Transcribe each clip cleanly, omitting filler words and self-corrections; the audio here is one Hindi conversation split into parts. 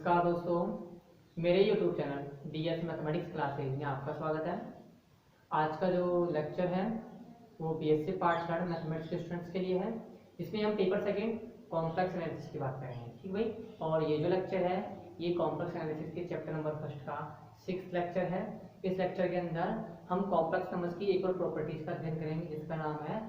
नमस्कार दोस्तों, मेरे YouTube channel DS mathematics classes में आपका स्वागत है। आज का जो लेक्चर है वो BSc पार्ट थर्ड मैथमेटिक्स के स्टूडेंट्स के लिए है, जिसमें हम पेपर सेकंड कॉम्प्लेक्स एनालिसिस की बात करेंगे। ठीक भाई, और ये जो लेक्चर है ये कॉम्प्लेक्स एनालिसिस के चैप्टर नंबर फर्स्ट का 6th लेक्चर है। इस लेक्चर के अंदर हम कॉम्प्लेक्स नंबर्स की एक और प्रॉपर्टीज का अध्ययन करेंगे, जिसका नाम है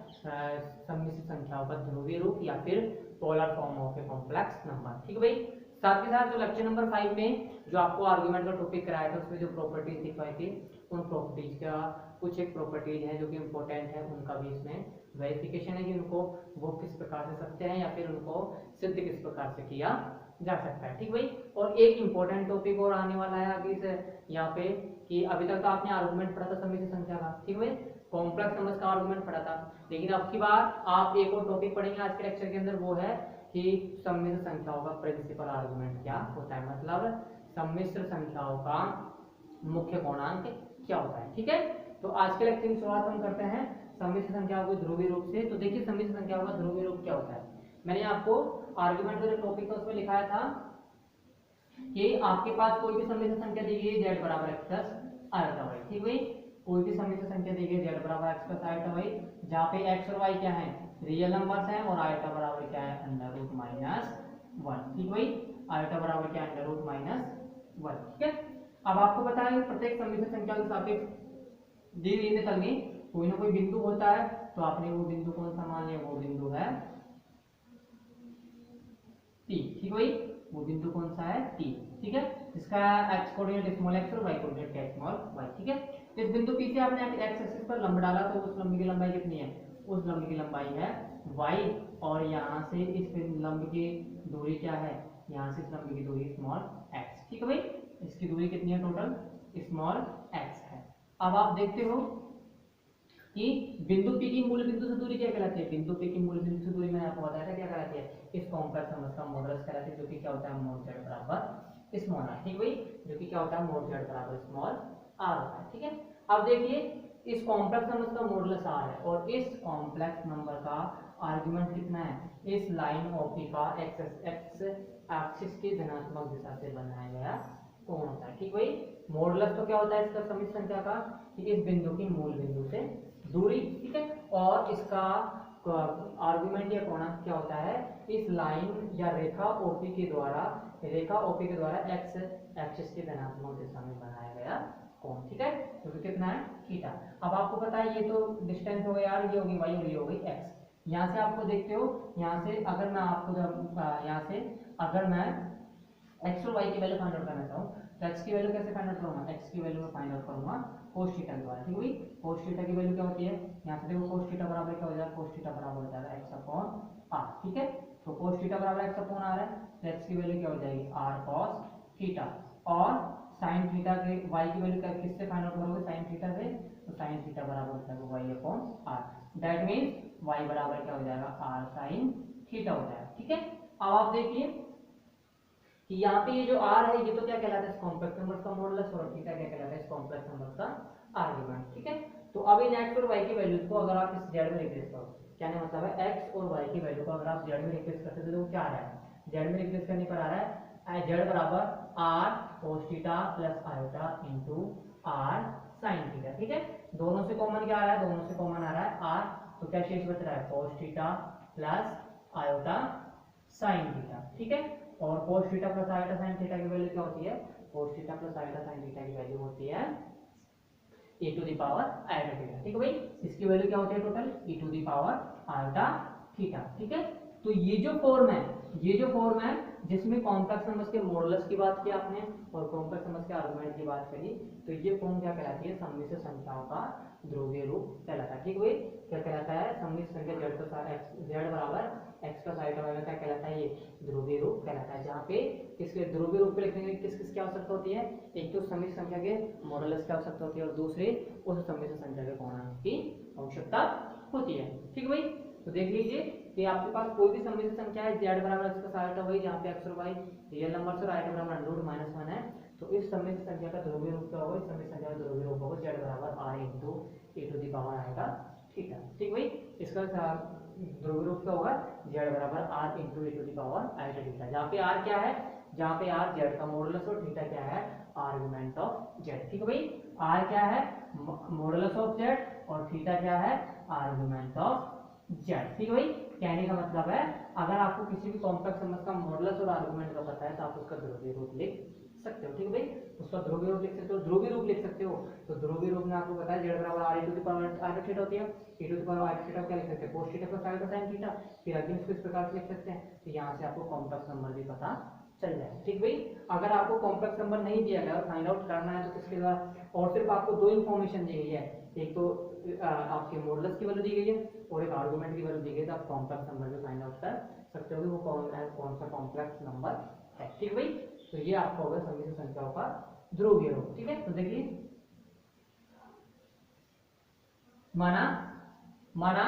सम्मिश्र संख्याओं का ध्रुवीय रूप या फिर polar form of a complex number. ठीक है भाई, साथ ही साथ जो लेक्चर नंबर 5 में जो आपको आर्गुमेंट का टॉपिक कराया था उसमें जो प्रॉपर्टीज दिखाई थी उन प्रॉपर्टीज का कुछ एक प्रॉपर्टीज है जो कि इंपॉर्टेंट है, उनका भी इसमें वेरिफिकेशन है कि उनको वो किस प्रकार से सत्य है या फिर उनको सिद्ध किस प्रकार से किया जा सकता है। ठीक भाई, और एक इंपॉर्टेंट टॉपिक और आने वाला है आगे से यहाँ पे कि अभी तक तो आपने आर्गुमेंट पढ़ा था सम्मिश्र संख्या का। ठीक भाई, कॉम्प्लेक्स नंबर्स का आर्गुमेंट पढ़ा था, लेकिन अब की बार आप एक और टॉपिक पढ़ेंगे आज के लेक्चर के अंदर, वो है कि सम्मिश्र संख्याओं का प्रिंसिपल आर्गुमेंट क्या होता है, मतलब सम्मिश्र संख्याओं का मुख्य पूर्णांक क्या होता है। ठीक है, तो आज के लेक्चर की शुरुआत हम करते हैं सम्मिश्र संख्याओं को ध्रुवीय रूप से। तो देखिए सम्मिश्र संख्याओं का ध्रुवीय रूप क्या होता है। मैंने आपको आर्गुमेंट का जो टॉपिक था उसमें लिखाया था कि आपके पास कोई भी सम्मिश्र संख्या दी गई z बराबर x प्लस आयोटा y। ठीक भाई, कोई भी सम्मिश्र संख्या दी गई z बराबर x प्लस आयोटा y, जहाँ पे x और y क्या है, रियल नंबर्स हैं, और आयोटा बराबर क्या है, अंडर रूट माइनस 1। ठीक भाई, आयोटा बराबर क्या है, अंडर रूट माइनस 1। ठीक है, अब आपको पता है प्रत्येक सम्मिश्र संख्या के सापेक्ष दी गई तल में कोई ना कोई बिंदु होता है, तो आपने वो बिंदु कौन सा मान लिया, वो बिंदु है P। ठीक भाई, वो बिंदु कौन सा है, P। ठीक है, जिसका x कोऑर्डिनेट स्मॉल x और y कोऑर्डिनेट क्या स्मॉल y। ठीक है, इस बिंदु P से आपने x एक्सिस पर लंब डाला, तो उस लंब की लंबाई कितनी है, उस लंब की लंबाई है y, और यहाँ से इस लंब की दूरी क्या है, यहाँ से इस लंब की दूरी स्मॉल x। ठीक है भाई, इसकी दूरी कितनी है, टोटल स्मॉल x है। अब आप देखते हो कि बिंदु P की मूल बिंदु से दूरी क्या कहलाती है, बिंदु P की मूल बिंदु से दूरी मैंने आपको बताया था क्या कहलाती है, इस कॉम्प्लेक्स नंबर का मॉडुलस कहलाती है, जो कि क्या होता है, मोड z बराबर स्मॉल r। ठीक भाई, जो कि क्या होता है, मोड z बराबर स्मॉल r होता है। ठीक है, अब देखिए इस कॉम्प्लेक्स नंबर का मॉडुलस r है, और इस कॉम्प्लेक्स नंबर का आर्गुमेंट कितना है, इस लाइन OP का x एक्सिस की धनात्मक दिशा से बनाया गया कोण होता है। ठीक भाई, मॉडुलस तो क्या होता है इसका सम्मिश्र संख्या का, कि इस बिंदु की मूल बिंदु से दूरी। ठीक है, और इसका आर्गुमेंट या कोणांक क्या होता है, इस लाइन या रेखा OP के द्वारा x एक्सिस की धनात्मक दिशा में बनाया गया कोण। ठीक है, तो कितना है, थीटा। अब आपको पता है ये तो डिस्टेंस हो गई r, ये होगी y और ये होगी x। यहाँ से आपको देखते हो, यहाँ से अगर मैं आपको यहाँ से अगर मैं x और y की वैल्यू फाइंड आउट करना चाहूँ, तो x की वैल्यू कैसे फाइंड आउट करूंगा, x की वैल्यू मैं फाइंड आउट करूंगा cos थीटा के द्वारा। ठीक है, cos थीटा की वैल्यू क्या होती है, यहाँ से देखो cos थीटा बराबर क्या हो जाएगा, cos थीटा बराबर हो जाएगा x अपॉन r। ठीक है, तो cos थीटा बराबर x अपॉन r है, तो x की वैल्यू क्या हो जाएगी, r cos थीटा। और sin थीटा के y की वैल्यू क्या, किससे फाइंड आउट करोगे, sin थीटा से, तो sin थीटा बराबर हो जाएगा y upon r। That means y बराबर क्या हो जाएगा, r sin थीटा हो जाएगा। ठीक है, अब आप देखिए कि यहाँ पे ये जो r है ये तो क्या कहलाता है, इस कॉम्प्लेक्स नंबर का मॉडुलस, और थीटा क्या कहलाता है, इस कॉम्प्लेक्स नंबर का आर्गुमेंट। ठीक है, तो अब इन x और y की वैल्यूज को अगर आप इस z में रिप्लेस करो, क्या मतलब है, x और y की वैल्यू को अगर आप z में रिप्लेस करते हो तो क्या आ रहा है, z में रिप्लेस करने पर आ रहा है z बराबर r cos theta plus iota into r sin theta. ठीक है, दोनों से कॉमन क्या आ रहा है, दोनों से कॉमन आ रहा है r, तो क्या शेष बच रहा है, cos theta plus iota sin theta. ठीक है, और cos theta plus iota sin theta की वैल्यू क्या होती है, cos theta plus iota sin theta की वैल्यू होती है e to the power iota theta. ठीक है भाई, इसकी वैल्यू क्या होती है total, e to the power iota theta. ठीक है, तो ये जो फॉर्म है जिसमें कॉम्प्लेक्स नंबर्स के मॉडुलस की बात की आपने और कॉम्प्लेक्स नंबर्स के आर्गुमेंट की बात करी, तो ये फॉर्म क्या कहलाती है, सम्मिश्र संख्याओं का ध्रुवीय रूप कहलाता है। ठीक भाई, क्या कहलाता है, सम्मिश्र संख्या z बराबर x प्लस आयोटा वाला क्या कहलाता है, ये ध्रुवीय रूप कहलाता है, जहाँ पे इसके ध्रुवीय रूप पे लिखने के लिए किस किस की आवश्यकता होती है, एक तो सम्मिश्र संख्या के मॉडुलस की आवश्यकता होती है, और दूसरे उस सम्मिश्र संख्या के कोणांक की आवश्यकता होती है। ठीक भाई, तो देख लीजिए कि आपके पास कोई भी सम्मिश्र संख्या है z बराबर x प्लस आयोटा y, जहाँ पे x और y रियल नंबर्स और आयोटा बराबर अंडर रूट माइनस 1 है, तो इस सम्मिश्र संख्या का ध्रुवीय रूप क्या होगा, इस सम्मिश्र संख्या का ध्रुवीय रूप होगा z बराबर r into e to the power आएगा थीटा। ठीक भाई, इसका ध्रुवीय रूप क्या होगा, z बराबर r into e to the power iota theta, जहाँ पे r क्या है, जहाँ पे आर जेड का मॉडुलस और थीटा क्या है, आर्गुमेंट ऑफ जेड। ठीक है भाई, आर क्या है, मॉडुलस ऑफ जेड, और थीटा क्या है, आर्गुमेंट ऑफ जेड। ठीक है भाई, कहने का मतलब है अगर आपको किसी भी कॉम्प्लेक्स नंबर का मॉडुलस और आर्गुमेंट का पता है तो आप उसका ध्रुवीय रूप लिख सकते हो। ठीक है भाई, उसका ध्रुवीय रूप लिख सकते हो, ध्रुवीय रूप लिख सकते हो। तो ध्रुवीय रूप में आपको पता है जेड बराबर R E to the power R theta होती है, E to the power R theta क्या लिख सकते हैं, cos theta plus R sin theta. फिर अगेन इसको इस प्रकार से लिख सकते हैं, तो यहाँ से आपको कॉम्प्लेक्स नंबर भी पता चल जाएगा। ठीक भाई, अगर आपको कॉम्प्लेक्स नंबर नहीं दिया गया और फाइंड आउट करना है तो किसके द्वारा, और सिर्फ आपको दो इन्फॉर्मेशन दी गई है, एक तो आपके मॉडुलस की वैल्यू दी गई है और एक आर्गुमेंट की वैल्यू दी गई है, तो आप कॉम्प्लेक्स नंबर भी फाइंड आउट कर सकते हो कि वो कौन सा कॉम्प्लेक्स नंबर है। ठीक भाई, तो ये आपको होगा सम्मिश्र संख्याओं का ध्रुवीय रूप। ठीक है, तो देखिए माना माना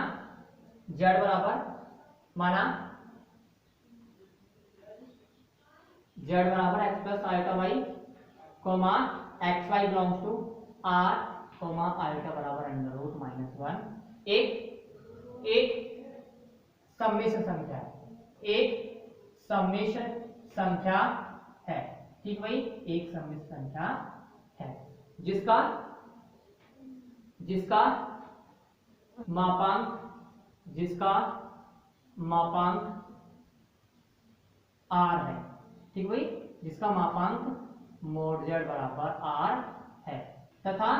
जेड बराबर, माना जेड बराबर X plus iota Y comma X Y belongs to R comma iota बराबर अंडर रूट माइनस वन, एक सम्मिश्र संख्या है, एक सम्मिश्र संख्या है। ठीक भाई, एक सम्मिश्र संख्या है जिसका जिसका मापांक आर है। ठीक भाई, जिसका मापांक मोड जेड बराबर आर है, तथा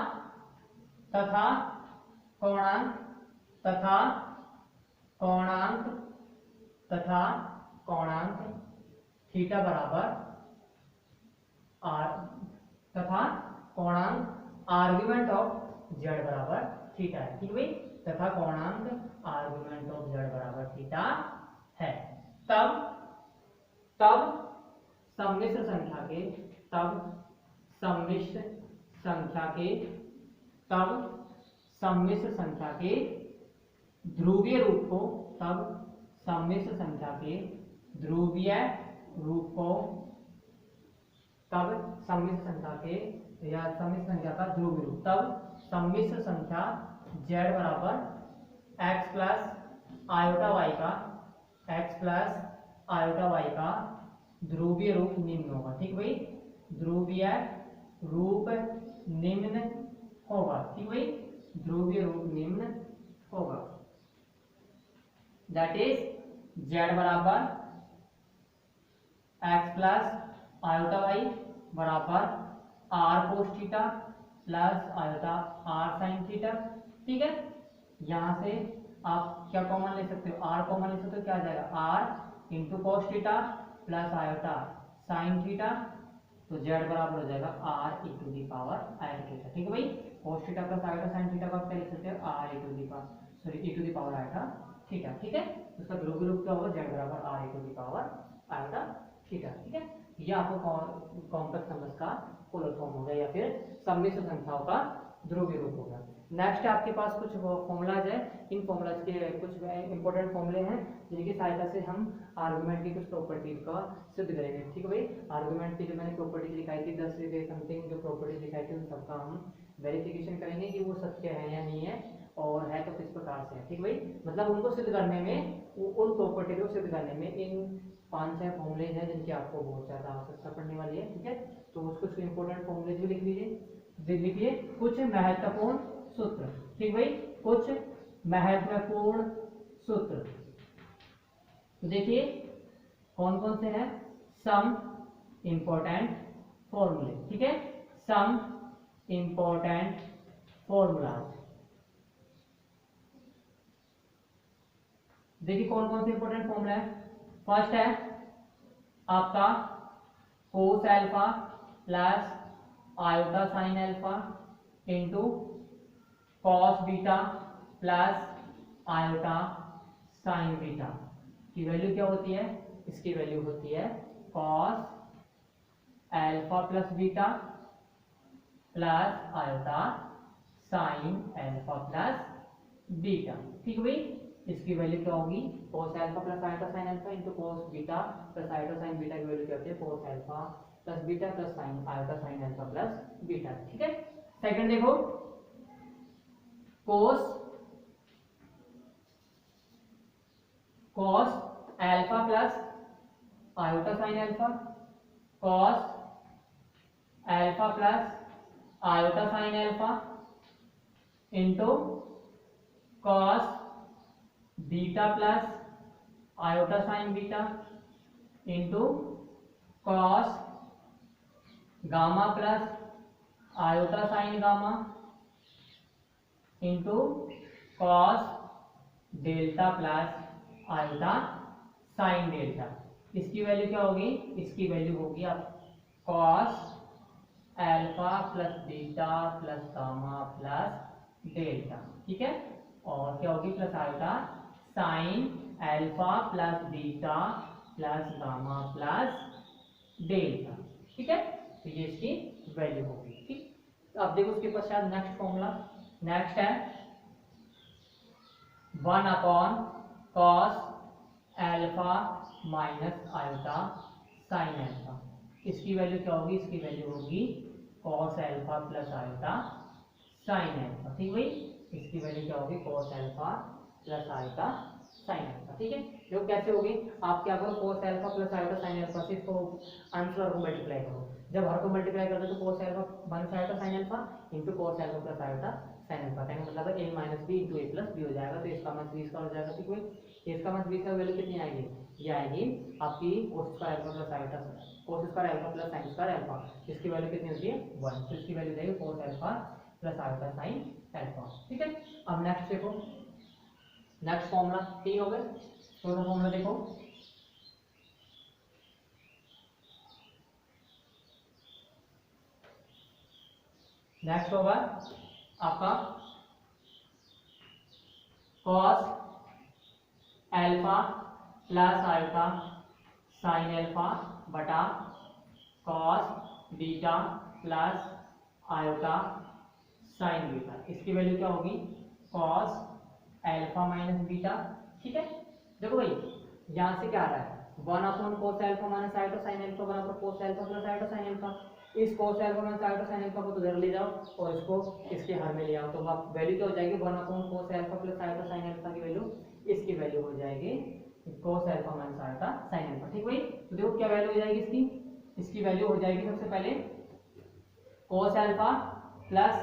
तथा कोणांक तथा कोणांक तथा कोणांक थीटा बराबर आर, तथा कोणांक आर्गुमेंट ऑफ जेड बराबर थीटा है। ठीक भाई, तथा कोणांक आर्गुमेंट ऑफ जेड बराबर थीटा है। तब तब सम्मिश्र संख्या के तब सम्मिश्र संख्या के तब सम्मिश्र संख्या के ध्रुवीय रूप को तब सम्मिश्र संख्या के ध्रुवीय रूप को तब सम्मिश्र संख्या के या सम्मिश्र संख्या का ध्रुवीय रूप तब सम्मिश्र संख्या z बराबर x प्लस आयोटा y का x प्लस आयोटा y का ध्रुवीय रूप निम्न होगा। ठीक भाई, ध्रुवीय रूप निम्न होगा। ठीक भाई, ध्रुवीय रूप निम्न होगा, दैट इज z बराबर x प्लस आयोटा y बराबर r cos theta plus iota r sin theta. ठीक है, यहां से आप क्या कॉमन ले सकते हो, r कॉमन ले सकते हो, क्या आ जाएगा r into cos theta plus iota sine theta, तो z बराबर हो जाएगा r e to the power iota theta. ठीक है भाई, cos theta plus iota sine theta को आप क्या लिख सकते हो, r e to the power e to the power iota theta. ठीक है, उसका ध्रुवीय रूप क्या होगा, z बराबर r e to the power iota theta. ठीक है, ये आपको कॉम्प्लेक्स नंबर्स का पोलर फॉर्म हो गया या फिर सम्मिश्र संख्याओं का ध्रुवीय रूप होगा। नेक्स्ट आपके पास कुछ फॉर्मूलाज है, इन फॉर्मूलाज के कुछ इंपॉर्टेंट फॉर्मूले हैं जिनकी सहायता से हम आर्गुमेंट की कुछ प्रॉपर्टीज का सिद्ध करेंगे। ठीक है भाई, आर्गुमेंट की जो मैंने प्रॉपर्टीज लिखाई थी 10 से समथिंग जो प्रॉपर्टीज लिखाई थी उन सबका हम वेरिफिकेशन करेंगे कि वो सत्य है या नहीं है, और है तो किस प्रकार से है। ठीक भाई, मतलब उनको सिद्ध करने में, उन प्रॉपर्टी को सिद्ध करने में इन 5-6 फॉर्मूले हैं जिनकी आपको बहुत ज्यादा आवश्यकता पड़ने वाली है। ठीक है, तो उसको कुछ इंपॉर्टेंट फॉर्मूले भी लिख लीजिए, कुछ महत्वपूर्ण सूत्र। ठीक भाई, कुछ महत्वपूर्ण सूत्र, तो देखिए कौन कौन से हैं, सम इंपॉर्टेंट फॉर्मूले। ठीक है, सम इंपॉर्टेंट फॉर्मूलाज, देखिए कौन कौन से इंपॉर्टेंट फॉर्मूला है। फर्स्ट है आपका कोस alpha plus iota sine alpha into cos beta plus iota sign beta की वैल्यू क्या होती है, इसकी वैल्यू होती है cos alpha plus beta plus iota sine alpha plus beta. ठीक है भाई, इसकी वैल्यू क्या होगी, cos alpha plus iota sine alpha into cos beta plus iota sign beta की वैल्यू क्या होती है, cos alpha plus beta plus sign iota sine alpha plus beta. ठीक है, सेकंड देखो cos alpha plus iota sine alpha cos alpha plus iota sine alpha into cos beta plus iota sign beta into cos gamma plus iota sign gamma into cos delta plus iota sine delta. इसकी वैल्यू क्या होगी? इसकी वैल्यू होगी आप cos alpha plus beta plus gamma plus delta, ठीक है। और क्या होगी? Plus iota sine alpha plus beta plus gamma plus delta, ठीक है। तो ये इसकी वैल्यू होगी, ठीक। अब देखो उसके पश्चात नेक्स्ट फॉर्मूला, नेक्स्ट है 1 upon cos alpha minus iota sine alpha. इसकी वैल्यू क्या होगी? इसकी वैल्यू होगी cos alpha plus iota sine alpha, ठीक भाई। इसकी वैल्यू क्या होगी? Cos alpha plus iota sine alpha, ठीक है। जो कैसे होगी? आप क्या करो, cos alpha plus iota sine alpha से इसको आंसर को मल्टीप्लाई करो। जब हर को मल्टीप्लाई करते हो तो cos alpha minus iota sine alpha into cos alpha plus iota sine alpha, कहने का मतलब है a minus B into a plus B हो जाएगा। तो इसका माइनस बी इसका हो जाएगा, ठीक है। इसका माइनस बी का वैल्यू कितनी आएगी? ये आएगी आपकी cos square alpha plus iota cos square alpha plus sine square alpha. इसकी वैल्यू कितनी होती है? 1। तो इसकी वैल्यू जाएगी cos alpha plus iota sine alpha, ठीक है। अब नेक्स्ट देखो, नेक्स्ट फॉर्मूला 3 हो गए। चौथा फॉर्मूला देखो, नेक्स्ट होगा आपका cos alpha plus iota sine alpha बटा cos beta plus iota sign beta. इसकी वैल्यू क्या होगी? cos एल्फा माइनस बीटा, ठीक है। देखो भाई यहां से क्या आ रहा है? 1 upon cos alpha minus iota sine alpha बराबर cos alpha plus iota sine alpha. इस cos alpha minus iota sine alpha को तो इधर ले जाओ और इसको इसके हर में ले आओ, तो आप वैल्यू क्या हो जाएगी? 1 upon cos alpha plus iota sine alpha की वैल्यू, इसकी वैल्यू हो जाएगी cos alpha minus iota sine alpha, ठीक भाई। तो देखो क्या वैल्यू हो जाएगी इसकी? इसकी वैल्यू हो जाएगी सबसे पहले cos alpha plus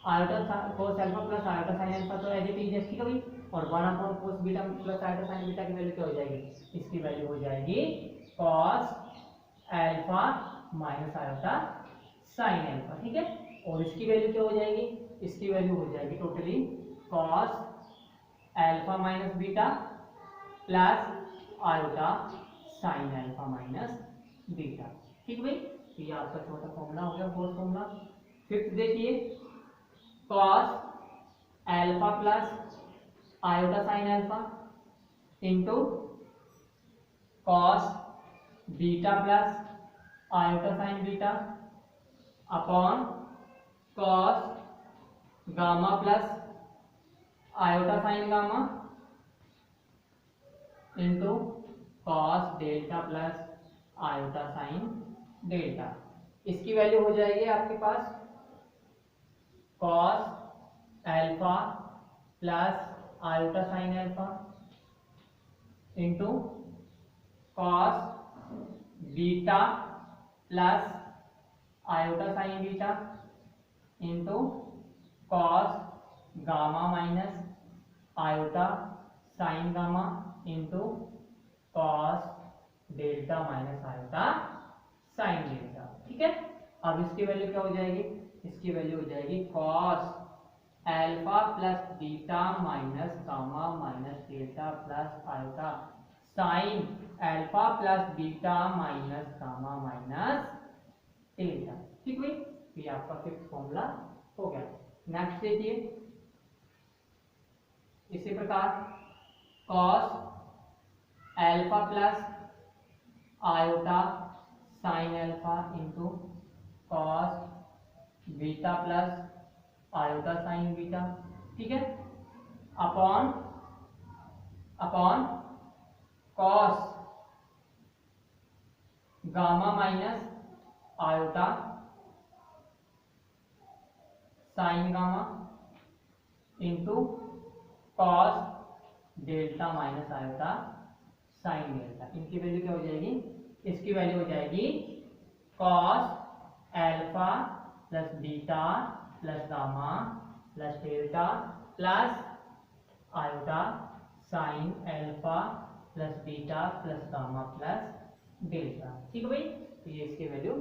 iota cos alpha plus iota sine alpha, तो एज इट इज है, ठीक है भाई। और 1 upon cos beta plus iota sign beta की वैल्यू क्या हो जाएगी? इसकी वैल्यू हो जाएगी cos alpha minus iota sine alpha, ठीक है। और इसकी वैल्यू क्या हो जाएगी? इसकी वैल्यू हो जाएगी totally cos alpha minus beta plus iota sine alpha minus beta, ठीक भाई। तो ये आपका छोटा फॉर्मूला हो गया, फोर्थ फॉर्मूला। फिफ्थ देखिए, cos alpha plus iota sine alpha into cos beta plus iota sign beta upon cos gamma plus iota sign gamma into cos delta plus iota sine delta. इसकी वैल्यू हो जाएगी आपके पास cos alpha plus iota sine alpha into cos beta plus iota sign beta into cos gamma minus iota sign gamma into cos delta minus iota sine delta, ठीक है। अब इसकी वैल्यू क्या हो जाएगी? इसकी वैल्यू हो जाएगी cos alpha plus beta minus gamma minus delta plus iota sine alpha plus beta minus gamma minus delta, ठीक भाई। ये आपका फिफ्थ फॉर्मूला हो गया। नेक्स्ट देखिए, इसी प्रकार cos alpha plus iota sine alpha into cos beta plus iota sign beta, ठीक है, upon cos gamma minus iota sign gamma into cos delta minus iota sine delta. इनकी वैल्यू क्या हो जाएगी? इसकी वैल्यू हो जाएगी cos alpha plus beta plus gamma plus delta plus iota sine alpha plus beta plus gamma plus delta. ठीक है भाई, तो ये इसकी वैल्यू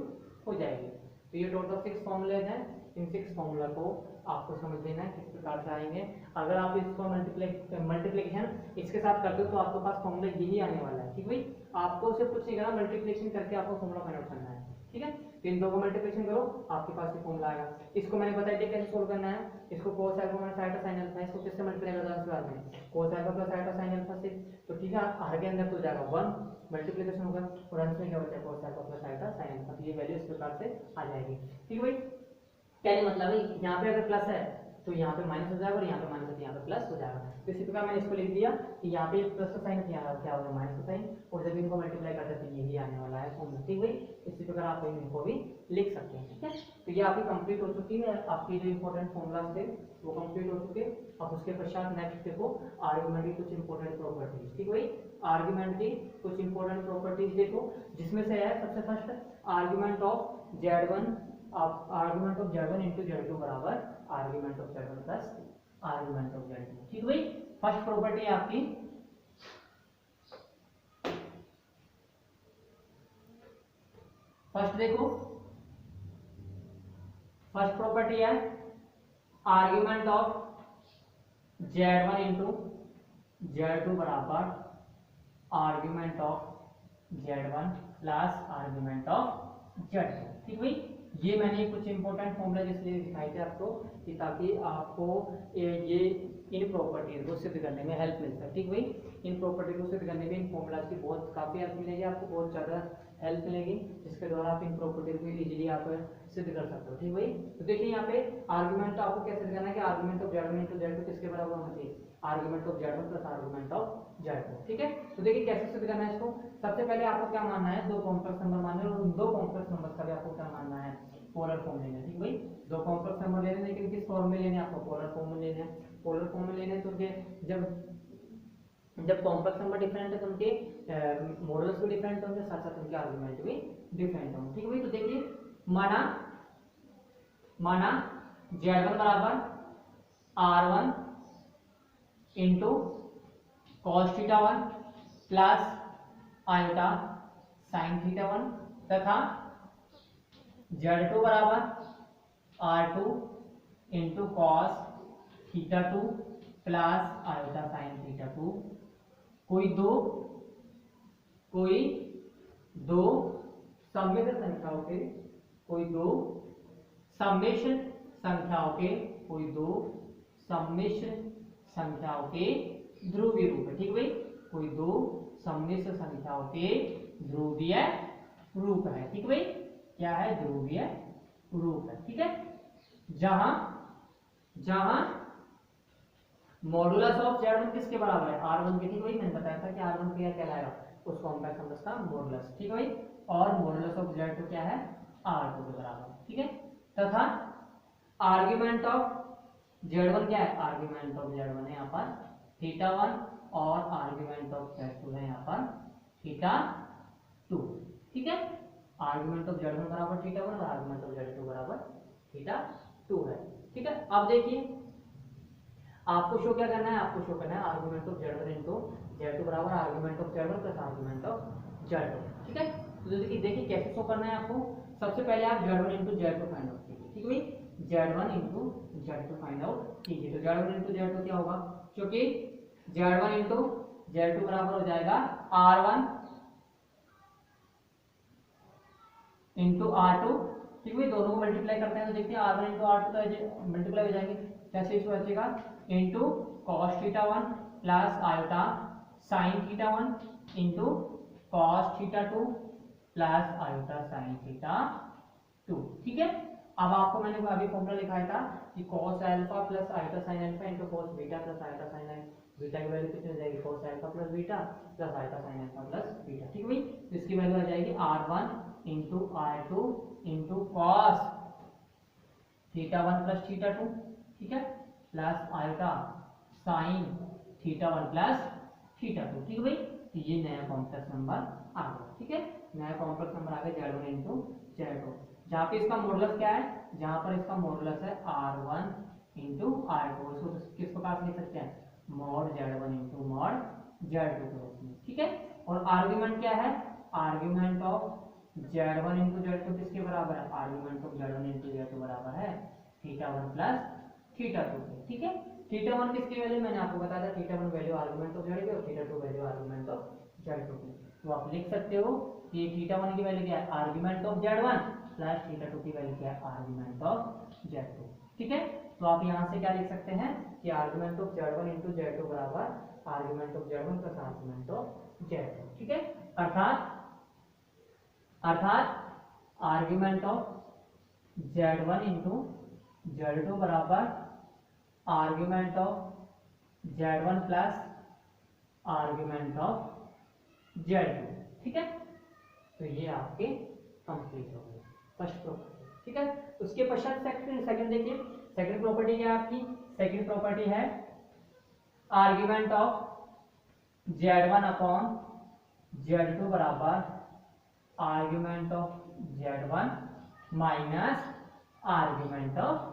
हो जाएगी। तो ये टोटल 6 फॉर्मूलेज हैं। इन 6 फॉर्मूला को आपको समझ लेना है किस प्रकार से आएंगे। अगर आप इसको मल्टीप्लिकेशन इसके साथ करते हो तो आपके पास फॉर्मूला यही आने वाला है। ठीक भाई, आपको सिर्फ कुछ नहीं करना, मल्टीप्लिकेशन करके आपको फॉर्मूला फाइंड आउट करना है। ठीक है, तो इन दो को मल्टीप्लिकेशन करो, आपके पास ये फॉर्मूला आएगा। इसको मैंने बताया था कैसे सोल्व करना है। इसको cos alpha minus iota sin alpha, इसको किससे मल्टीप्लाई करना है बाद में, cos alpha plus iota sin alpha से। तो ठीक है, आर के अंदर तो जाएगा 1 मल्टीप्लिकेशन होगा और अंत में क्या बचा cos alpha plus iota sin alpha. तो ये वैल्यू इस प्रकार से आ जाएगी। ठीक है भाई, क्या ये मतलब है, यहाँ पे अगर प्लस है तो यहाँ पे माइनस हो जाएगा और यहाँ पे माइनस है तो यहाँ पे प्लस हो जाएगा। तो इसी प्रकार मैंने इसको लिख दिया कि यहाँ पे प्लस का साइन है, यहाँ क्या होगा माइनस का साइन, और जब इनको मल्टीप्लाई करते हैं तो यही आने वाला है फॉर्मूला। ठीक है, इसी प्रकार आप इनको भी लिख सकते हैं। ठीक है, तो ये आपकी कंप्लीट हो चुकी है, आपकी जो इंपॉर्टेंट फॉर्मूलाज थे वो कंप्लीट हो चुके। अब उसके पश्चात नेक्स्ट देखो आर्गुमेंट की कुछ इंपॉर्टेंट प्रॉपर्टीज। ठीक है भाई, आर्गुमेंट की कुछ इंपॉर्टेंट प्रॉपर्टीज देखो, जिसमें से है सबसे first argument of Z1, argument of Z1 into Z2 बराबर argument of Z1 plus argument of Z2। ठीक भाई, फर्स्ट प्रॉपर्टी है आपकी, फर्स्ट देखो, फर्स्ट प्रॉपर्टी है argument of Z1 into Z2 बराबर argument of Z1 plus argument of Z2। ठीक भाई, ये मैंने कुछ इंपॉर्टेंट फॉर्मूला इसलिए दिखाए थे आपको कि ताकि आपको ये इन प्रॉपर्टीज को सिद्ध करने में हेल्प मिल सके। ठीक भाई, इन प्रॉपर्टी को सिद्ध करने में इन फॉर्मूलाज की बहुत काफी हेल्प मिलेगी, आपको बहुत ज़्यादा हेल्प मिलेगी, जिसके द्वारा आप इन प्रॉपर्टीज को इजीली आप सिद्ध कर सकते हो। ठीक भाई, तो देखिए यहाँ पे आर्गुमेंट आपको कैसे सिद्ध करना है कि argument of Z1 into Z2 किसके बराबर होना चाहिए, argument of Z1 plus argument of Z2। ठीक है, तो देखिए कैसे सिद्ध करना है इसको। सबसे पहले आपको क्या मानना है, दो कॉम्प्लेक्स नंबर मानना है, और उन दो कॉम्प्लेक्स नंबर का भी आपको क्या मानना है, पोलर फॉर्म लेना है। ठीक भाई, दो कॉम्प्लेक्स नंबर लेने, लेकिन किस फॉर्म में लेने हैं, आपको पोलर फॉर्म में लेने हैं। पोलर फॉर्म में लेने तो जब कॉम्प्लेक्स नंबर डिफरेंट है तो उनके मॉडल्स भी डिफरेंट होंगे, साथ साथ उनके आर्गुमेंट भी डिफरेंट होंगे। ठीक है भाई, तो देखिए माना Z1 बराबर R1 into cos theta 1 plus iota sine theta 1 तथा Z2 बराबर R2 into cos theta 2 plus iota sine theta 2। कोई दो सम्मिश्र संख्याओं के, कोई दो सम्मिश्र संख्याओं के ध्रुवीय रूप है। ठीक भाई, कोई दो सम्मिश्र संख्याओं के ध्रुवीय रूप है। ठीक भाई, क्या है, ध्रुवीय रूप है। ठीक है, जहां मॉडुलस ऑफ Z1 किसके बराबर है, R1 के। ठीक भाई, मैंने बताया था कि R1 क्या कहलाएगा, उस कॉम्प्लेक्स नंबर का मॉडुलस। ठीक है भाई, और मॉडुलस ऑफ Z2 क्या है, R2 के बराबर। ठीक है, तथा आर्गुमेंट ऑफ Z1 क्या है, आर्गुमेंट ऑफ Z1 है यहाँ पर थीटा 1 और आर्गुमेंट ऑफ Z2 है यहाँ पर थीटा 2। ठीक है, आर्गुमेंट ऑफ Z1 बराबर थीटा 1 और आर्गुमेंट ऑफ Z2 बराबर थीटा 2 है। ठीक है, अब देखिए आपको शो क्या करना है, आपको शो करना है argument of Z1 into Z2 बराबर argument of Z1 plus argument of Z2। ठीक है, तो देखिए कैसे शो करना है आपको। सबसे पहले आप Z1 into Z2 find out कीजिए। ठीक है भाई, Z1 into Z2 find out कीजिए। तो Z1 into Z2 क्या होगा, क्योंकि Z1 into Z2 बराबर हो जाएगा R1 into R2। ठीक है, दोनों को मल्टीप्लाई करते हैं तो देखते हैं R1 into R2 तो मल्टीप्लाई हो जाएंगे। कैसे इसको बचेगा, into cos theta 1 plus iota sine theta 1 into cos theta 2 plus iota sine theta 2। ठीक है, अब आपको मैंने अभी फॉर्मूला लिखाया था कि cos alpha plus iota sine alpha into cos beta plus iota sign beta की वैल्यू कितनी हो जाएगी, cos alpha plus beta plus iota sine alpha plus beta. ठीक है भाई, तो इसकी वैल्यू आ जाएगी R1 into R2 into cos theta 1 plus theta 2। ठीक है, plus iota sine theta 1 plus theta 2। ठीक है भाई, तो ये नया कॉम्प्लेक्स नंबर आ गया। ठीक है, नया कॉम्प्लेक्स नंबर आ गया Z1 इंटू Z2, जहाँ पे इसका मॉडुलस क्या है, जहाँ पर इसका मॉडुलस है R1 इंटू R2, इसको किस प्रकार लिख सकते हैं, mod Z1 into mod Z2 के रूप में, ठीक है। और आर्ग्यूमेंट क्या है, argument of Z1 into Z2 किसके बराबर है, argument of Z1 into Z2 बराबर है θ1 प्लस θ2, ठीक है। θ1 किसकी वैल्यू मैंने आपको बताया था, θ1 वैल्यू आर्गुमेंट ऑफ Z की और θ2 वैल्यू आर्गुमेंट ऑफ Z2 की। तो आप लिख सकते हो कि θ1 की वैल्यू क्या है, आर्गुमेंट ऑफ Z1 प्लस θ2 की वैल्यू क्या है, आर्गुमेंट ऑफ Z2, ठीक है। तो आप यहाँ से क्या लिख सकते हैं कि argument of Z1 into Z2 बराबर argument of Z1 plus argument of Z2, ठीक है। अर्थात argument of Z1 into Z2 बराबर argument of Z1 plus argument of Z2, ठीक है। तो ये आपके कंप्लीट हो गए फर्स्ट प्रॉपर्टी, ठीक है। उसके पश्चात सेकंड देखिए, सेकंड प्रॉपर्टी क्या है आपकी, सेकंड प्रॉपर्टी है argument of Z1 upon Z2 बराबर argument of Z1 minus argument of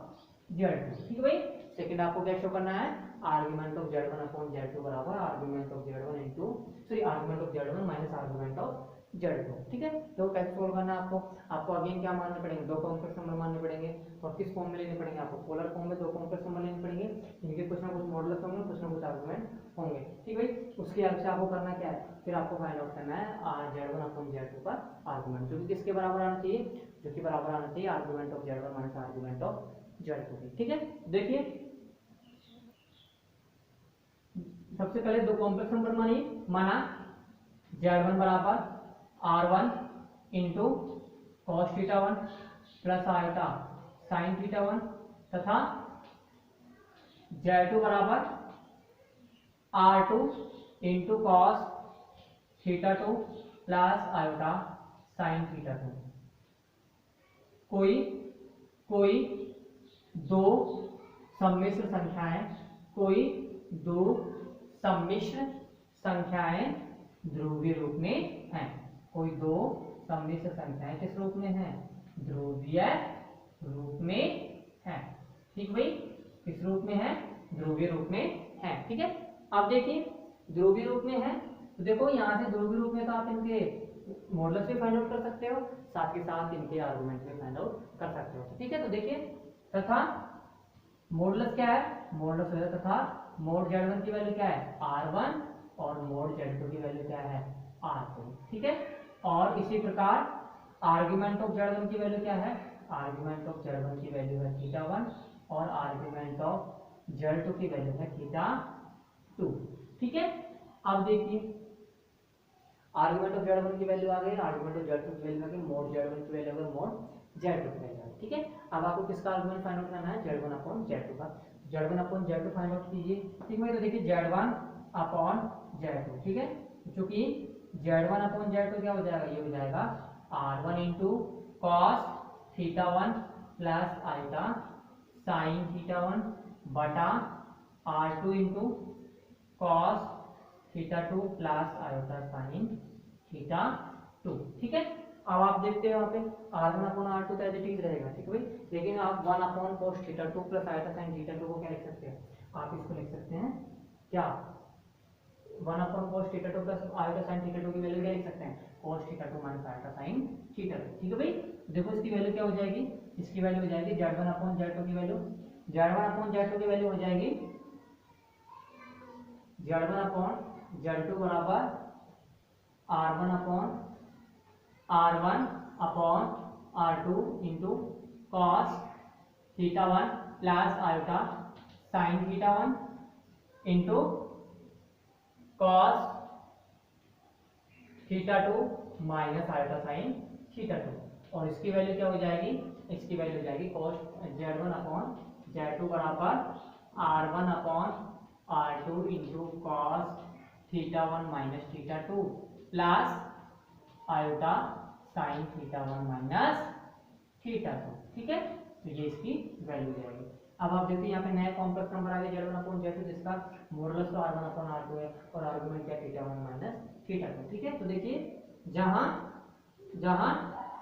Z2, ठीक है भाई। सेकंड आपको क्या शो करना है, argument of Z1 upon Z2 बराबर argument of Z1 into argument of Z1 minus argument of Z2, ठीक है। तो कैसे सोल्व करना है आपको अगेन क्या मानने पड़ेंगे, दो कॉम्प्लेक्स नंबर मानने पड़ेंगे, और किस फॉर्म में लेने पड़ेंगे, आपको पोलर फॉर्म में दो कॉम्प्लेक्स नंबर लेने पड़ेंगे, इनके कुछ ना कुछ मॉडुलस होंगे, कुछ ना कुछ आर्गुमेंट होंगे, ठीक है भाई। उसके हेल्प से आपको करना क्या है, फिर आपको फाइंड आउट करना है Z1 अपॉन Z2 का आर्गुमेंट, जो कि किसके बराबर आना चाहिए, जो कि बराबर आना चाहिए argument of Z1 minus argument of Z2, ठीक है। देखिए सबसे पहले दो कॉम्प्लेक्स नंबर माना Z1 बराबर R1 into cos θ1 plus iota sine θ1 तथा Z2 बराबर R2 into cos θ2 plus iota sine θ2। कोई दो सम्मिश्र संख्याएं ध्रुवीय रूप में हैं, कोई दो सम्मिश्र संख्याएं किस रूप में हैं, ध्रुवीय रूप में हैं, ठीक भाई, किस रूप में है, ध्रुवीय रूप में है, ठीक है। अब देखिए ध्रुवीय रूप में है, तो देखो यहाँ से ध्रुवीय रूप में तो आप इनके मॉडुलस भी फाइंड आउट कर सकते हो, साथ के साथ इनके आर्गुमेंट भी फाइंड आउट कर सकते हो, ठीक है। तो देखिए तथा मॉडुलस क्या है, मॉडुलस है तथा मोड Z1 की वैल्यू क्या है R1 और मोड Z2 की वैल्यू क्या है R2, ठीक है। और इसी प्रकार आर्गुमेंट ऑफ Z1 की वैल्यू क्या है, आर्गुमेंट ऑफ Z1 की वैल्यू है θ1 और आर्गुमेंट ऑफ Z2 की वैल्यू है θ2, ठीक है। अब देखिए आर्गुमेंट ऑफ Z1 की वैल्यू आ गई, आर्गुमेंट ऑफ Z2 की वैल्यू आ गई, मोड Z1 की वैल्यू आ गई, मोड Z2 की वैल्यू, ठीक है। अब आपको किसका आर्गुमेंट फाइंड आउट करना है, Z1 अपॉन Z2 का, Z1 upon Z2 find out कीजिए, ठीक है। तो देखिए Z1 अपॉन Z2, ठीक है, चूंकि Z1 अपॉन Z2 क्या हो जाएगा, ये हो जाएगा R1 into cos θ1 plus iota sine θ1 बटा R2 into cos θ2 plus iota sine θ2, ठीक है। अब आप देखते हो यहाँ पे R1 अपॉन R2 तो एज इट इज रहेगा, ठीक है भाई, लेकिन आप 1 upon cos θ2 plus iota sin θ2 को क्या लिख सकते हैं, आप इसको लिख सकते हैं क्या, 1 upon cos θ2 plus iota sin θ2 की वैल्यू क्या लिख सकते हैं, cos θ2 माइनस आयटा sin θ2, ठीक है भाई। देखो इसकी वैल्यू क्या हो जाएगी, इसकी वैल्यू हो जाएगी Z1 अपॉन Z2 की वैल्यू, Z1 अपॉन Z2 की वैल्यू हो जाएगी Z1 अपॉन Z2 बराबर R1 upon R2 into cos θ1 plus iota sine θ1 into cos θ2 minus iota sine θ2, और इसकी वैल्यू क्या हो जाएगी, इसकी वैल्यू हो जाएगी कॉस Z1 अपॉन Z2 बराबर R1 upon R2 into cos θ1 minus θ2 plus iota sine θ1 minus θ2, ठीक है। तो ये इसकी वैल्यू जाएगी। अब आप देखिए यहाँ पे नया कॉम्प्लेक्स नंबर आ गया Z1 अपॉन Z2 जिसका मॉडुलस तो R1 अपॉन R2 है और आर्गुमेंट क्या θ1 माइनस θ2, ठीक है। तो देखिए जहां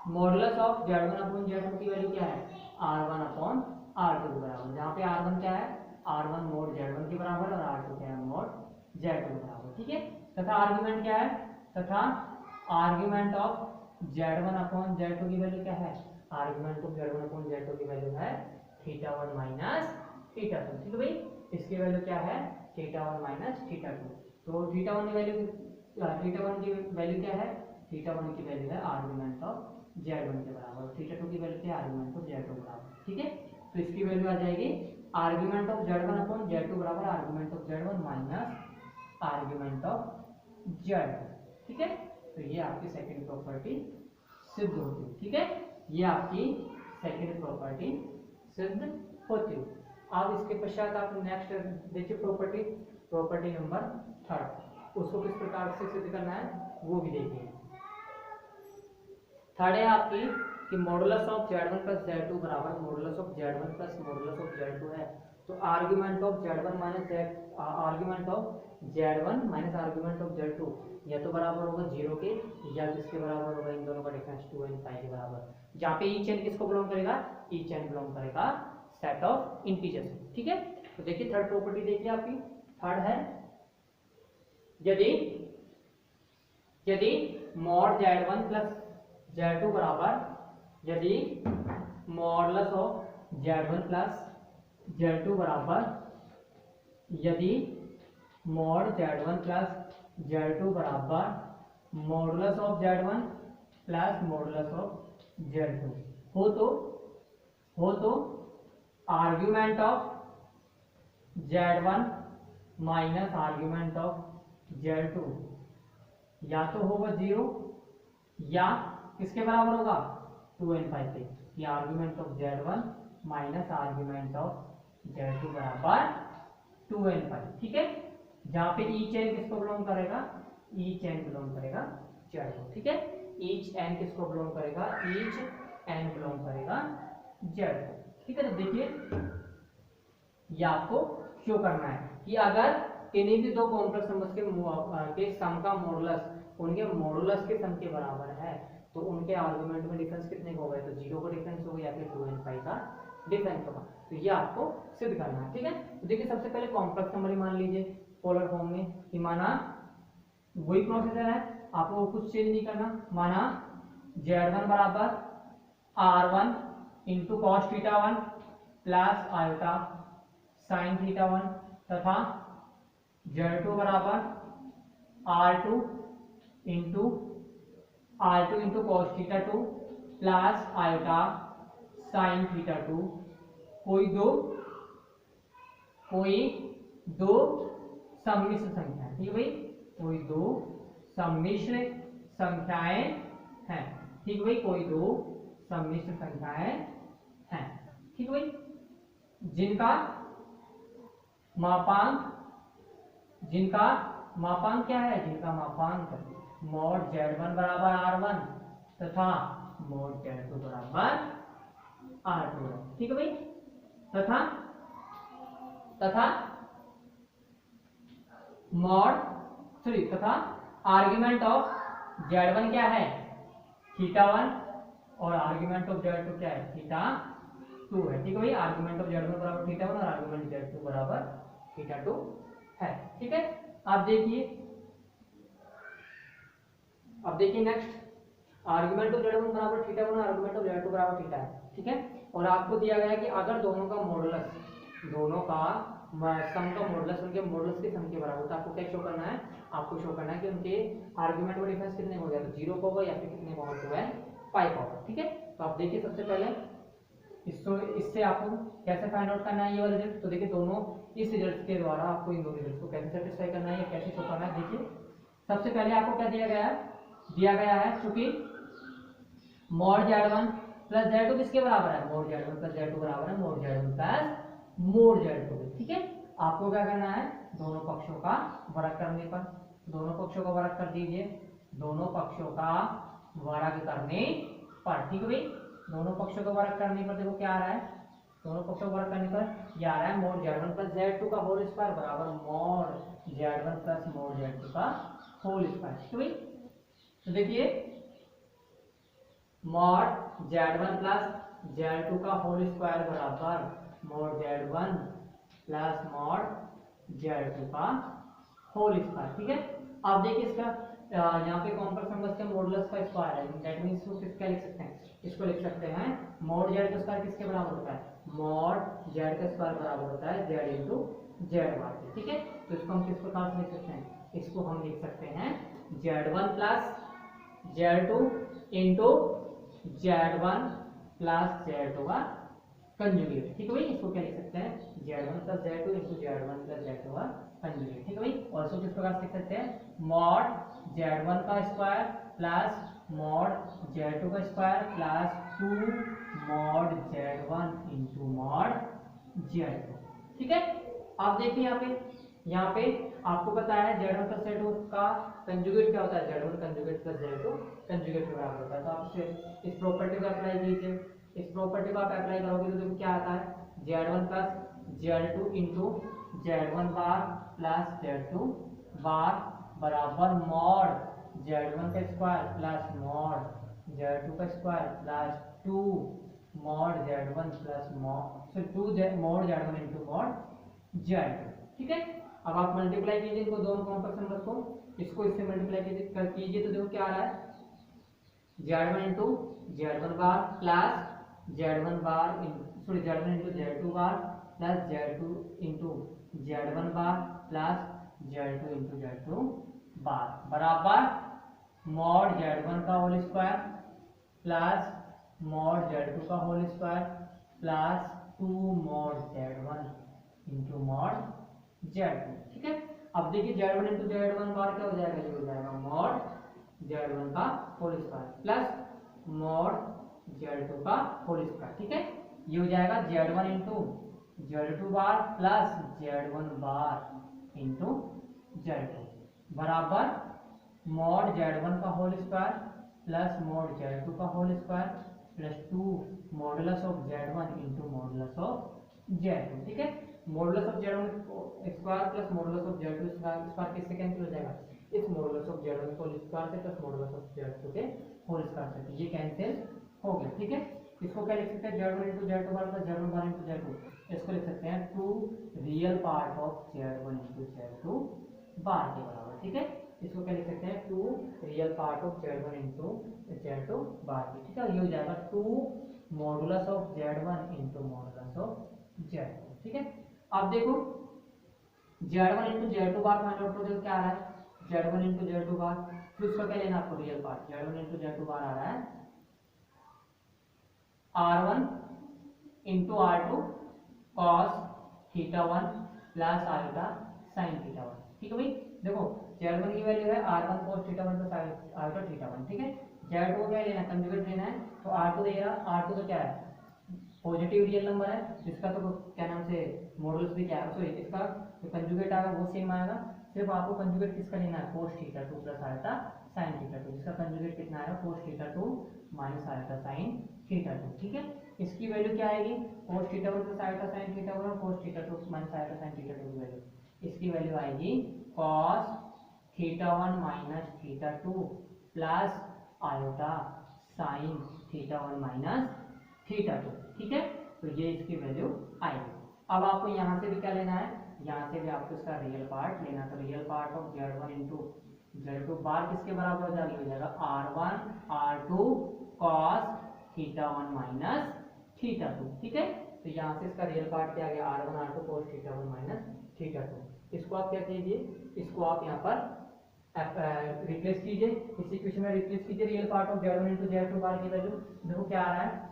modulus of z1 upon z2 की वैल्यू क्या है r1 अपॉन r2 के बराबर, जहाँ पे r1 क्या है r1 मोड z1 के बराबर और r2 क्या है मोड z2 के बराबर, ठीक है। तथा आर्गुमेंट क्या है, तथा argument of z1 upon z2 की वैल्यू क्या है, argument of z1 upon z2 की वैल्यू है θ1 माइनस θ2, ठीक है भाई। इसकी वैल्यू क्या है θ1 माइनस θ2। तो θ1 की वैल्यू क्या है, θ1 की वैल्यू है आर्गुमेंट ऑफ z1 के बराबर, θ2 की वैल्यू क्या है आर्गुमेंट ऑफ z2 के बराबर, ठीक है। तो इसकी वैल्यू आ जाएगी argument of z1 upon z2 बराबर argument of z1 minus argument of z2, ठीक है। तो ये आपकी सेकंड प्रॉपर्टी सिद्ध होती है, ठीक है। ये आपकी सेकंड प्रॉपर्टी सिद्ध होती है। अब इसके पश्चात आप नेक्स्ट देखिए प्रॉपर्टी नंबर थर्ड, उसको किस प्रकार से सिद्ध करना है वो भी देखिए। थर्ड है आपकी कि modulus of z1 plus z2 बराबर modulus of z1 plus modulus of z2 है। तो argument of z1 minus argument of z1 minus argument of z2 या तो बराबर होगा 0 के या किसके बराबर होगा, इन दोनों का डिफरेंस 2 एंड पाई के बराबर, जहाँ पे ईच एन किसको बिलोंग करेगा, ईच एन बिलोंग करेगा सेट ऑफ इंटीजर्स, ठीक है। तो देखिए थर्ड प्रॉपर्टी देखिए आपकी थर्ड है, यदि मॉड z1 प्लस z2 बराबर, यदि modulus of z1 plus z2 बराबर, यदि मॉड z1 प्लस z2 बराबर modulus of z1 plus modulus of z2 हो तो argument of z1 minus argument of z2 या तो होगा 0 या किसके बराबर होगा 2n पाई के, या argument of z1 minus argument of z2 बराबर 2n पाई, ठीक है। जहाँ पे ईच एन किसको बिलोंग करेगा, ईच एन बिलोंग करेगा z2, ठीक है। ईच एन किसको बिलोंग करेगा, ईच एन बिलोंग करेगा z2, ठीक है। तो देखिए ये आपको शो करना है कि अगर किन्हीं भी दो कॉम्प्लेक्स नंबर्स के सम का मॉडुलस उनके मॉडुलस के सम के बराबर है तो उनके आर्गुमेंट में डिफरेंस कितने का होगा, तो 0 का डिफरेंस होगा या फिर 2n पाई का डिफरेंस होगा। तो ये आपको सिद्ध करना है, ठीक है। तो देखिए सबसे पहले कॉम्प्लेक्स नंबर ही मान लीजिए पोलर फॉर्म में, कि माना वही प्रोसीजर है, आपको कुछ चेंज नहीं करना। माना z1 बराबर r1 into cos theta 1 plus iota sine theta 1 तथा z2 बराबर r2 into cos theta 2 plus iota sine theta 2, कोई दो सम्मिश्र संख्याएं, ठीक है भाई, कोई दो सम्मिश्र संख्याएं हैं, ठीक है भाई, कोई दो सम्मिश्र संख्याएं हैं, ठीक है भाई, जिनका मापांक क्या है, जिनका मापांक मॉड z1 बराबर r1 तथा मॉड z2 बराबर r2, ठीक है भाई। तथा आर्ग्यूमेंट ऑफ z1 क्या है θ1 और आर्ग्यूमेंट ऑफ z2 क्या है θ2 है, ठीक है भाई। आर्ग्यूमेंट ऑफ z1 बराबर θ1 और आर्ग्यूमेंट z2 बराबर θ2 है, ठीक है। अब देखिए नेक्स्ट आर्गुमेंट ऑफ z1 बराबर θ1 और आर्गुमेंट ऑफ z2 बराबर θ है, ठीक है। और आपको दिया गया है कि अगर दोनों का सम का मॉडुलस उनके मॉडुलस के सम के बराबर, तो आपको क्या शो करना है, आपको शो करना है कि उनके आर्गुमेंट में डिफरेंस कितने हो गया, तो 0 का होगा या फिर कितने का होगा, 2n पाई का होगा, ठीक है। तो आप देखिए सबसे पहले इससे आपको कैसे फाइंड आउट करना है ये वाला रिजल्ट। तो देखिए दोनों इस रिजल्ट के द्वारा आपको इन दोनों रिजल्ट को कैसे सेटिस्फाई करना है या कैसे शो करना है। देखिए सबसे पहले आपको क्या दिया गया है क्योंकि मॉड z1 प्लस z2 किसके बराबर है, मॉड z1 प्लस z2 बराबर है mod z1 plus mod z2, ठीक है। आपको क्या करना है, दोनों पक्षों का वर्ग करने पर, दोनों पक्षों का वर्ग कर दीजिए, दोनों पक्षों का वर्ग करने पर, ठीक है भाई। दोनों पक्षों का वर्ग करने पर देखो क्या आ रहा है, दोनों पक्षों का वर्ग करने पर ये आ रहा है मॉड z1 प्लस z2 का होल स्क्वायर बराबर mod z1 plus mod z2 का होल स्क्वायर, ठीक है भाई। तो देखिए मॉड Z1 प्लस Z2 का होल स्क्वायर बराबर mod Z1 plus mod Z2 का होल स्क्वायर। ठीक है, अब देखिए इसका यहाँ पे कॉम्प्लेक्स नंबर्स के मॉडुलस का स्क्वायर है, दैट मींस इसको किसका लिख सकते हैं, इसको लिख सकते हैं मॉड Z का स्क्वायर किसके बराबर होता है, मॉड Z का स्क्वायर बराबर होता है Z इंटू Z बार के। ठीक है, तो इसको हम किस प्रकार से लिख सकते हैं, इसको हम लिख सकते हैं Z1 plus Z2 into Z1 plus Z2 का कंजुगेट। ठीक है भाई, इसको क्या लिख सकते हैं Z1 plus Z2 into Z1 plus Z2 का कंजुगेट। ठीक है भाई, ऑल्सो किस प्रकार से लिख सकते हैं मॉड Z1 का स्क्वायर प्लस मॉड Z2 का square plus 2 mod Z1 into mod Z2। ठीक है, आप देखिए यहाँ पे आपको पता है Z1 प्लस Z2 का कंजुगेट क्या होता है, Z1 conjugate plus Z2 conjugate के बराबर होता है। तो आप इसे इस प्रॉपर्टी को अप्लाई कीजिए, इस प्रॉपर्टी को आप अप्लाई करोगे तो देखो क्या आता है Z1 plus Z2 into Z1 बार प्लस Z2 बार बराबर मॉड Z1 का स्क्वायर प्लस मॉड Z2 का square plus 2 mod Z1 plus mod 2 mod Z1 into mod Z2। ठीक है, अब आप मल्टीप्लाई कीजिए इनको दोनों कॉम्प्लेक्स नंबर्स को, इसको इससे मल्टीप्लाई कीजिए तो देखो क्या आ रहा है Z1 इंटू Z1 बार प्लस Z1 बार सॉरी Z1 इंटू Z2 बार प्लस Z2 इंटू Z1 बार प्लस Z2 इंटू Z2 बार बराबर मॉड Z1 का whole square plus mod Z2 का whole square plus 2 mod Z1 into mod Z2। ठीक है, अब देखिए Z1 इंटू Z1 बार क्या हो जाएगा, ये हो जाएगा मॉड Z1 का whole square plus mod Z2 का होल स्क्वायर। ठीक है, ये हो जाएगा Z1 इंटू Z2 बार plus Z1 bar into Z2 बराबर मॉड Z1 का whole square plus mod Z2 का whole square plus 2 modulus of Z1 into modulus of Z2। ठीक है, modulus of Z1 square plus modulus of Z2 square किससे कैंसिल हो जाएगा, इस मॉडुलस ऑफ Z1 को होल स्क्वायर से प्लस मॉडुलस ऑफ Z2 के होल स्क्वायर से, ये कैंसिल हो गया। ठीक है, इसको क्या लिख सकते हैं Z1 इंटू Z2 बार plus Z1 bar into Z2, इसको लिख सकते हैं 2 real part of Z1 into Z2 बार के बराबर। ठीक है, इसको क्या लिख सकते हैं 2 real part of Z1 into Z2 बार के। ठीक है, ये हो जाएगा 2 modulus of Z1 into modulus of Z2। ठीक है, अब देखो Z1 इंटू Z2 बार फाइंड आउट करो, क्या आ रहा है Z1 इंटू Z2 बार, फिर उसका क्या लेना आपको real part, Z1 into Z2 bar आ रहा है R1 into R2 cos θ1 plus iota sin θ1। ठीक है भाई, देखो Z1 की वैल्यू है R1 cos θ1 प्लस आयोटा θ1। ठीक है, Z2 को क्या लेना है, कंजुगेट लेना है, तो R2 दे रहा, R2 तो क्या है पॉजिटिव रियल नंबर है, इसका तो क्या नाम से मॉडुलस भी क्या है, सॉरी इसका जो कंजुगेट आएगा वो सेम आएगा, सिर्फ आपको कंजुगेट किसका लेना है cos θ2 प्लस आयोटा sin θ2, जिसका कंजुगेट कितना आएगा cos θ2 माइनस आयोटा sin θ2। ठीक है, इसकी वैल्यू क्या आएगी cos θ1 प्लस आयोटा sin θ1 और cos θ2 माइनस आयोटा sin θ2 की वैल्यू, इसकी वैल्यू आएगी cos θ1 minus θ2 plus iota sin θ1 minus θ2। ठीक है, तो ये इसकी वैल्यू आएगी। अब आपको यहाँ से भी क्या लेना है, यहाँ से भी आपको इसका रियल पार्ट लेना है, तो real part of Z1 into Z2 बार किसके बराबर हो जाएगा R1 R2 cos θ1 माइनस θ2। ठीक है, तो यहाँ से इसका रियल पार्ट क्या आ गया R1 R2 cos θ1 माइनस θ2। इसको आप क्या कीजिए, इसको आप यहाँ पर रिप्लेस कीजिए, इस इक्वेशन में रिप्लेस कीजिए real part of Z1 into Z2 बार की वैल्यू, देखो क्या आ रहा है,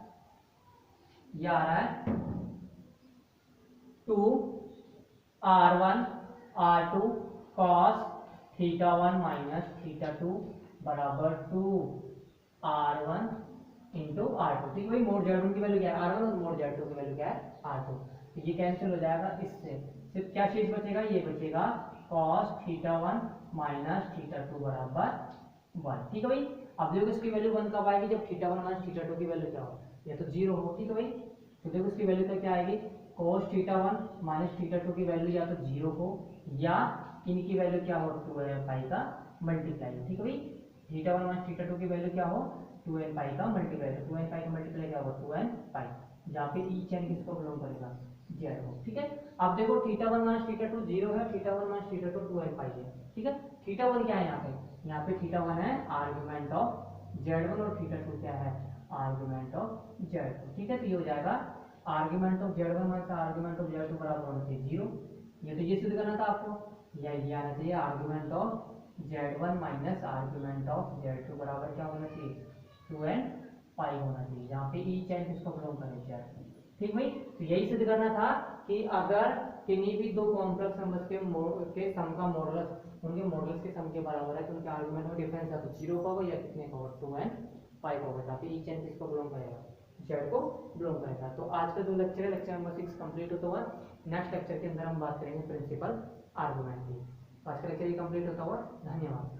ये आ रहा है 2 R1 R2 cos θ1 माइनस θ2 बराबर 2 R1 इंटू R2। ठीक है भाई, मोड Z1 की वैल्यू क्या है R1 और मोड Z2 की वैल्यू क्या है R2, तो ये कैंसिल हो जाएगा, इससे सिर्फ क्या चीज बचेगा, ये बचेगा cos θ1 माइनस θ2 बराबर 1। ठीक है भाई, अब देखो इसकी वैल्यू 1 कब आएगी, जब θ1 माइनस θ2 की वैल्यू क्या हो, या तो 0 हो। ठीक है भाई, तो देखो इसकी वैल्यू क्या आएगी cos θ1 माइनस θ2 की वैल्यू या तो 0 हो या इनकी वैल्यू क्या हो 2 पाई का मल्टीप्लाई। ठीक है भाई, θ1 माइनस θ2 की वैल्यू क्या हो 2n पाई का मल्टीप्लाई, तो 2n पाई का मल्टीप्लाई क्या होगा 2n पाई, जहाँ पे ईच एन किसको बिलोंग करेगा जेड को, ठीक है। अब देखो थीटा 1 माइनस थीटा 2 जीरो है, थीटा 1 माइनस थीटा 2 2n पाई है, ठीक है। थीटा 1 क्या है यहाँ पे थीटा 1 है आर्गुमेंट ऑफ z1 और थीटा 2 क्या है आर्गुमेंट ऑफ z2, ठीक है। तो ये हो जाएगा argument of z1 minus argument of z2 बराबर होना चाहिए जीरो, ये तो ये सिद्ध करना था आपको, या ये आना चाहिए argument of z1 minus argument of z2 बराबर क्या होना चाहिए 2n पाई होना चाहिए, जहाँ पे ईच एन किसको बिलोंग करे z, ठीक भाई। तो यही सिद्ध करना था कि अगर किन्हीं भी दो कॉम्प्लेक्स नंबर्स के सम का मॉडुलस उनके मॉडुलस के सम के बराबर है तो उनके आर्गुमेंट में डिफरेंस है तो जीरो का होगा या कितने का होगा 2n पाई का होगा, जहाँ पे ईच एन किसको बिलोंग करेगा जेड को बिलोंग करेगा। तो आज का जो लेक्चर है लेक्चर नंबर 6 कंप्लीट होता हुआ, नेक्स्ट लेक्चर के अंदर हम बात करेंगे प्रिंसिपल आर्गुमेंट की। आज का लेक्चर ये कंप्लीट होता हुआ, धन्यवाद।